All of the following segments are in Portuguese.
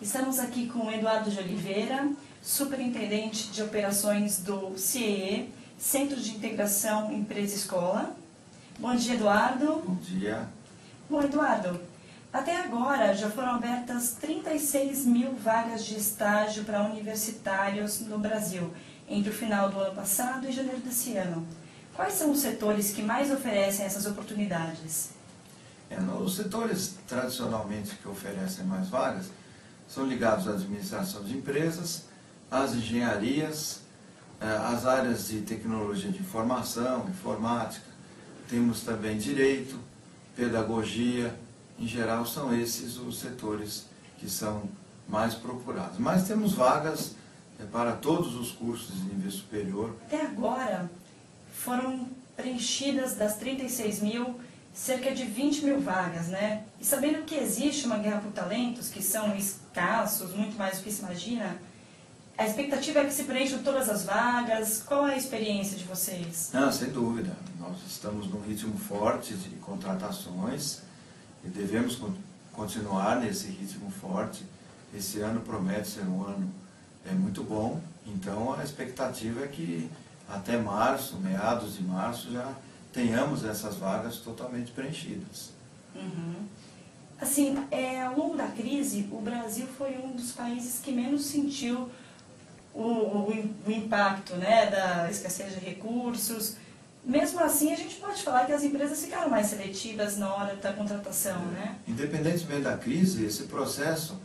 Estamos aqui com o Eduardo de Oliveira, superintendente de operações do CIEE, Centro de Integração Empresa-Escola. Bom dia, Eduardo. Bom dia. Bom, Eduardo, até agora já foram abertas 36 mil vagas de estágio para universitários no Brasil, entre o final do ano passado e janeiro desse ano. Quais são os setores que mais oferecem essas oportunidades? Os setores tradicionalmente que oferecem mais vagas são ligados à administração de empresas, às engenharias, às áreas de tecnologia de informação, informática. Temos também direito, pedagogia. Em geral, são esses os setores que são mais procurados. Mas temos vagas para todos os cursos de nível superior. Até agora, foram preenchidas das 36 mil, cerca de 20 mil vagas, né? E sabendo que existe uma guerra por talentos, que são escassos, muito mais do que se imagina, a expectativa é que se preencham todas as vagas. Qual é a experiência de vocês? Sem dúvida. Nós estamos num ritmo forte de contratações e devemos continuar nesse ritmo forte. Esse ano promete ser um ano muito bom, então a expectativa é que até março, meados de março, já tenhamos essas vagas totalmente preenchidas. Assim, ao longo da crise, o Brasil foi um dos países que menos sentiu o impacto, né, da escassez de recursos. Mesmo assim, a gente pode falar que as empresas ficaram mais seletivas na hora da contratação, né? Independentemente da crise, esse processo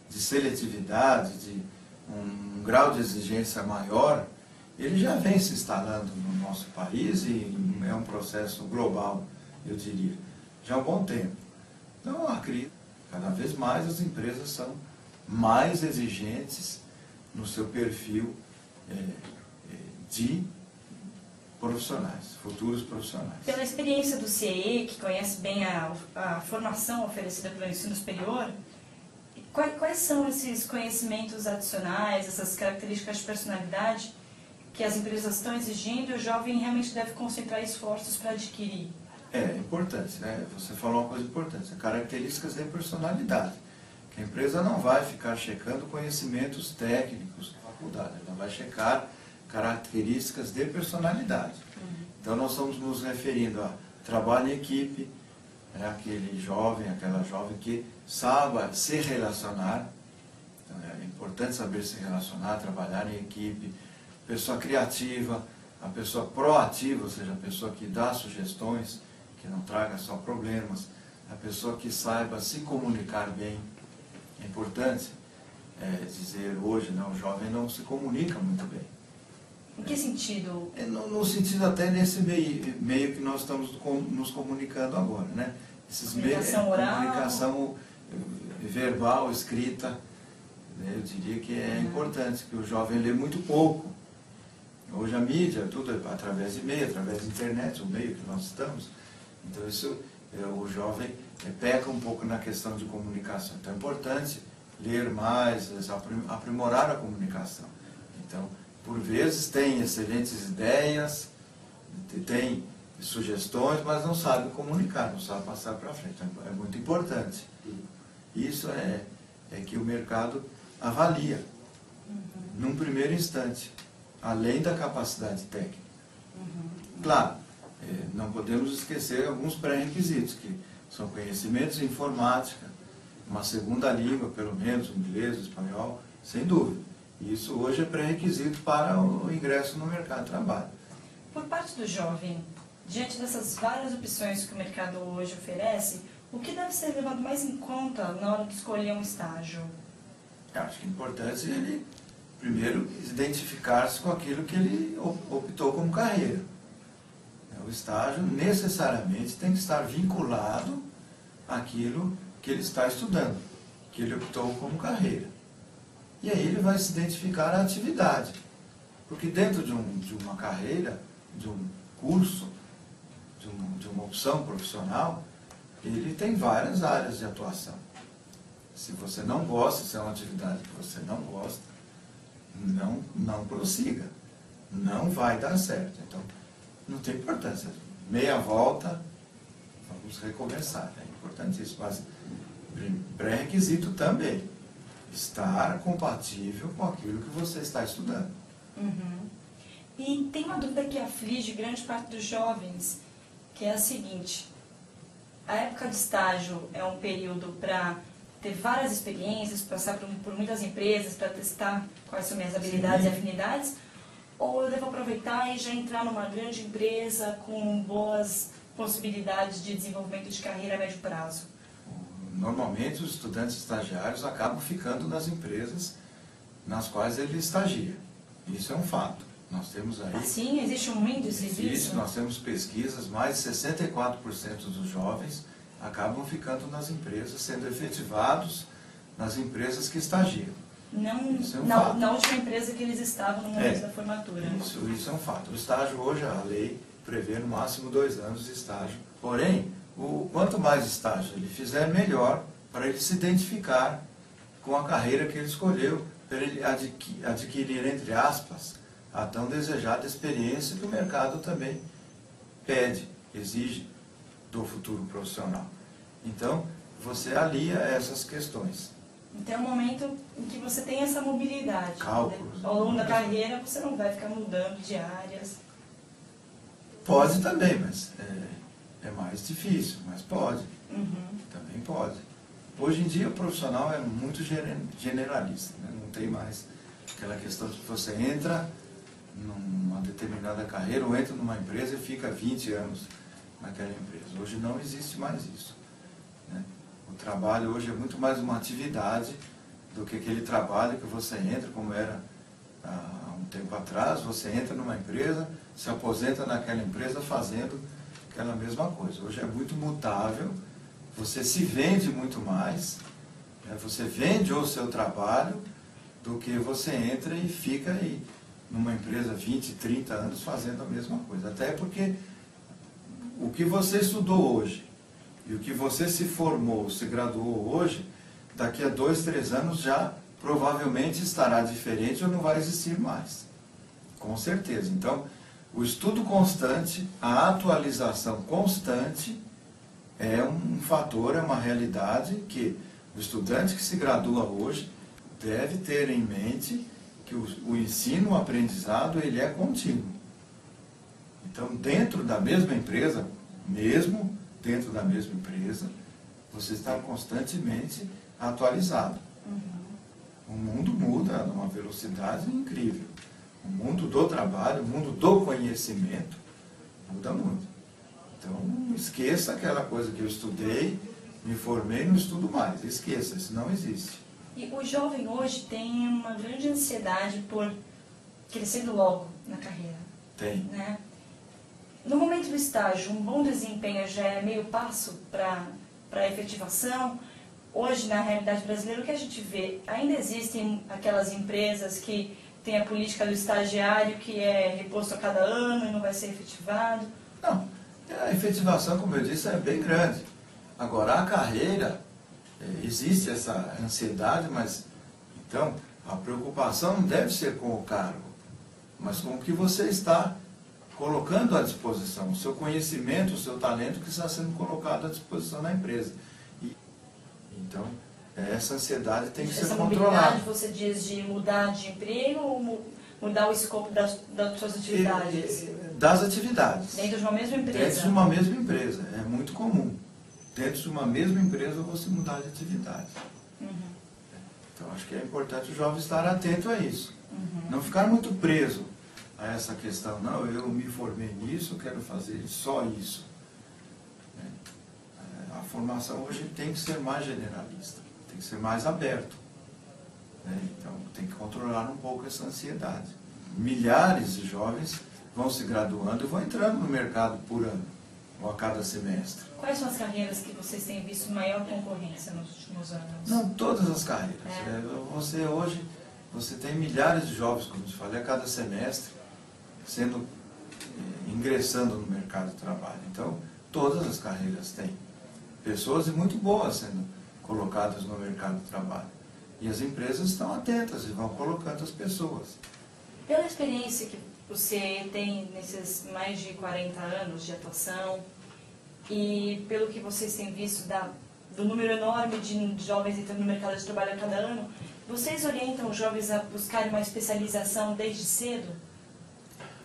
de seletividade, de um grau de exigência maior, ele já vem se instalando no nosso país e é um processo global, eu diria, já há um bom tempo. Então, a crise, cada vez mais as empresas são mais exigentes no seu perfil de profissionais, futuros profissionais. Pela experiência do CIEE, que conhece bem a formação oferecida pelo ensino superior, quais são esses conhecimentos adicionais, essas características de personalidade que as empresas estão exigindo e o jovem realmente deve concentrar esforços para adquirir? É importante, né? Você falou uma coisa importante, características de personalidade. Que a empresa não vai ficar checando conhecimentos técnicos da faculdade, ela vai checar características de personalidade. Então nós estamos nos referindo a trabalho em equipe, aquele jovem, aquela jovem que saiba se relacionar. Então, é importante saber se relacionar, trabalhar em equipe. Pessoa criativa, a pessoa proativa, ou seja, a pessoa que dá sugestões, que não traga só problemas, a pessoa que saiba se comunicar bem. É importante dizer hoje, o jovem não se comunica muito bem. Em que sentido? No sentido até nesse meio que nós estamos nos comunicando agora, né? Comunicação oral? Comunicação verbal, escrita, eu diria que é importante, que o jovem lê muito pouco. Hoje a mídia, tudo é através de e-mail, através da internet, o meio que nós estamos. Então isso, o jovem peca um pouco na questão de comunicação. Então é importante ler mais, aprimorar a comunicação. Então, por vezes tem excelentes ideias, tem sugestões, mas não sabe comunicar, não sabe passar para frente. É muito importante. Isso é que o mercado avalia, num primeiro instante, além da capacidade técnica. Claro, não podemos esquecer alguns pré-requisitos, que são conhecimentos em informática, uma segunda língua, pelo menos, o inglês, o espanhol, sem dúvida. Isso hoje é pré-requisito para o ingresso no mercado de trabalho. Por parte do jovem, diante dessas várias opções que o mercado hoje oferece, o que deve ser levado mais em conta na hora de escolher um estágio? Eu acho que é importante ele, primeiro, identificar-se com aquilo que ele optou como carreira. O estágio necessariamente tem que estar vinculado àquilo que ele está estudando, que ele optou como carreira. E aí ele vai se identificar à atividade. Porque dentro de uma carreira, de um curso, de uma opção profissional, ele tem várias áreas de atuação. Se você não gosta, se é uma atividade que você não gosta, não prossiga. Não vai dar certo. Então, não tem importância. Meia volta, vamos recomeçar. É importantíssimo. Mas pré-requisito também. estar compatível com aquilo que você está estudando. Uhum. E tem uma dúvida que aflige grande parte dos jovens, que é a seguinte: a época de estágio é um período para ter várias experiências, passar por muitas empresas, para testar quais são minhas habilidades e afinidades, ou eu devo aproveitar e já entrar numa grande empresa com boas possibilidades de desenvolvimento de carreira a médio prazo? Normalmente os estudantes estagiários acabam ficando nas empresas nas quais ele estagia. Isso é um fato. Nós temos aí... Sim, existe um índice disso? Nós temos pesquisas, mais de 64% dos jovens acabam ficando nas empresas, sendo efetivados nas empresas que estagiam. Isso é um fato. Na última empresa que eles estavam no momento da formatura. Isso é um fato. O estágio hoje, a lei prevê no máximo 2 anos de estágio. Porém, quanto mais estágio ele fizer, melhor para ele se identificar com a carreira que ele escolheu, para ele adquirir, entre aspas, a tão desejada experiência que o mercado também pede, exige do futuro profissional. Então, você alia essas questões. Então é um momento em que você tem essa mobilidade. Cálculos. Ao longo da carreira você não vai ficar mudando de áreas. Pode também, mas é mais difícil, mas pode. Uhum. Também pode. Hoje em dia o profissional é muito generalista, né? Não tem mais aquela questão de que você entra numa determinada carreira ou entra numa empresa e fica 20 anos naquela empresa. Hoje não existe mais isso, né? O trabalho hoje é muito mais uma atividade do que aquele trabalho que você entra, como era há um tempo atrás, você entra numa empresa, se aposenta naquela empresa fazendo aquela mesma coisa. Hoje é muito mutável, você se vende muito mais, né? Você vende o seu trabalho do que você entra e fica aí numa empresa 20, 30 anos fazendo a mesma coisa. Até porque o que você estudou hoje e o que você se formou, se graduou hoje, daqui a 2, 3 anos já provavelmente estará diferente ou não vai existir mais. Com certeza. Então, o estudo constante, a atualização constante é um fator, é uma realidade que o estudante que se gradua hoje deve ter em mente que o ensino, o aprendizado, ele é contínuo. Então, dentro da mesma empresa, mesmo dentro da mesma empresa, você está constantemente atualizado. O mundo muda numa velocidade incrível. O mundo do trabalho, o mundo do conhecimento muda muito. Então, não esqueça aquela coisa que eu estudei, me formei, não estudo mais. Esqueça, isso não existe. E o jovem hoje tem uma grande ansiedade por crescer logo na carreira. Tem. Né? No momento do estágio, um bom desempenho já é meio passo para a efetivação. Hoje, na realidade brasileira, o que a gente vê? Ainda existem aquelas empresas que têm a política do estagiário que é reposto a cada ano e não vai ser efetivado? Não, a efetivação, como eu disse, é bem grande. Agora, a carreira, existe essa ansiedade, mas, então, a preocupação não deve ser com o cargo, mas com o que você está colocando à disposição, o seu conhecimento, o seu talento que está sendo colocado à disposição na empresa. Então, essa ansiedade tem que ser controlada. Essa mobilidade, você diz, de mudar de emprego ou mudar o escopo das suas atividades? Das atividades. Dentro de uma mesma empresa? Dentro de uma mesma empresa. É muito comum. Dentro de uma mesma empresa você mudar de atividade. Uhum. Então, acho que é importante o jovem estar atento a isso. Uhum. Não ficar muito preso a essa questão. Não, eu me formei nisso, quero fazer só isso. A formação hoje tem que ser mais generalista, tem que ser mais aberto. Então, tem que controlar um pouco essa ansiedade. Milhares de jovens vão se graduando e vão entrando no mercado por ano, ou a cada semestre. Quais são as carreiras que vocês têm visto maior concorrência nos últimos anos? Não, todas as carreiras. Você hoje, você tem milhares de jovens, como eu te falei, a cada semestre, ingressando no mercado de trabalho. Então, todas as carreiras têm pessoas muito boas sendo colocadas no mercado de trabalho. E as empresas estão atentas e vão colocando as pessoas. Pela experiência que você tem nesses mais de 40 anos de atuação e pelo que vocês têm visto da do número enorme de jovens entrando no mercado de trabalho a cada ano, vocês orientam os jovens a buscarem uma especialização desde cedo?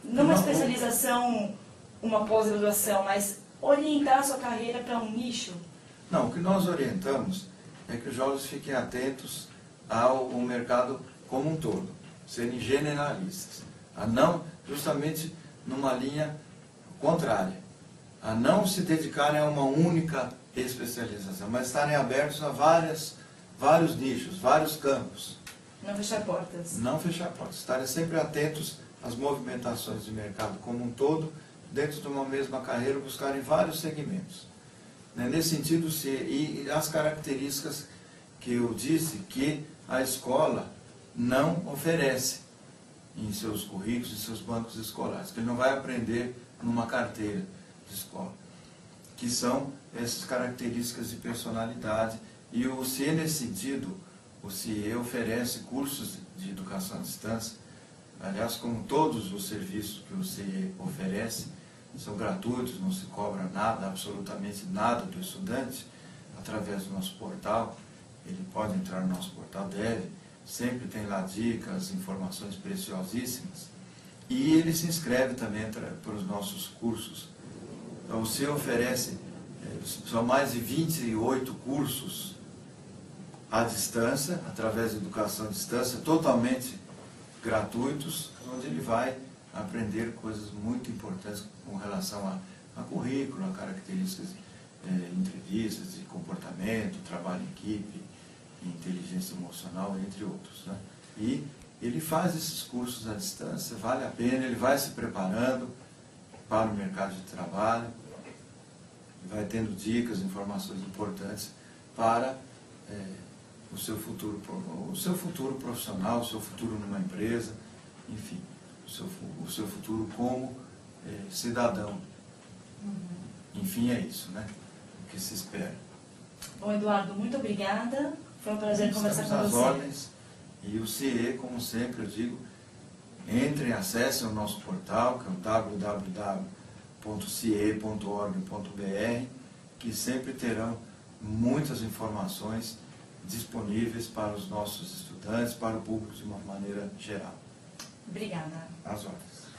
Não uma especialização, uma pós-graduação, mas orientar a sua carreira para um nicho? Não, o que nós orientamos é que os jovens fiquem atentos ao mercado como um todo, serem generalistas, a não, justamente numa linha contrária, a não se dedicarem a uma única especialização, mas estarem abertos a vários nichos, vários campos. Não fechar portas. Não fechar portas, estarem sempre atentos às movimentações de mercado como um todo, dentro de uma mesma carreira, buscarem vários segmentos. Nesse sentido, e as características que eu disse que a escola não oferece em seus currículos, em seus bancos escolares, que ele não vai aprender numa carteira de escola, que são essas características de personalidade. E o CIE, nesse sentido, o CIE oferece cursos de educação à distância, aliás, como todos os serviços que o CIE oferece, são gratuitos, não se cobra nada, absolutamente nada do estudante, através do nosso portal. Ele pode entrar no nosso portal, deve, sempre tem lá dicas, informações preciosíssimas. E ele se inscreve também para os nossos cursos. Então, o CIE oferece, são mais de 28 cursos à distância, através de educação à distância, totalmente gratuitos, onde ele vai aprender coisas muito importantes com relação a currículo, a características de entrevistas, de comportamento, trabalho em equipe, inteligência emocional, entre outros, né? E ele faz esses cursos à distância, vale a pena, ele vai se preparando para o mercado de trabalho, vai tendo dicas, informações importantes para o seu futuro profissional, o seu futuro numa empresa, enfim, o seu futuro como cidadão. Enfim, é isso, né? O que se espera. Bom, Eduardo, muito obrigada. Foi um prazer conversar com você. Estamos às ordens. E o CIE, como sempre, eu digo, entrem, acessem o nosso portal, que é o www.cie.org.br, que sempre terão muitas informações disponíveis para os nossos estudantes, para o público de uma maneira geral. Obrigada. Às ordens.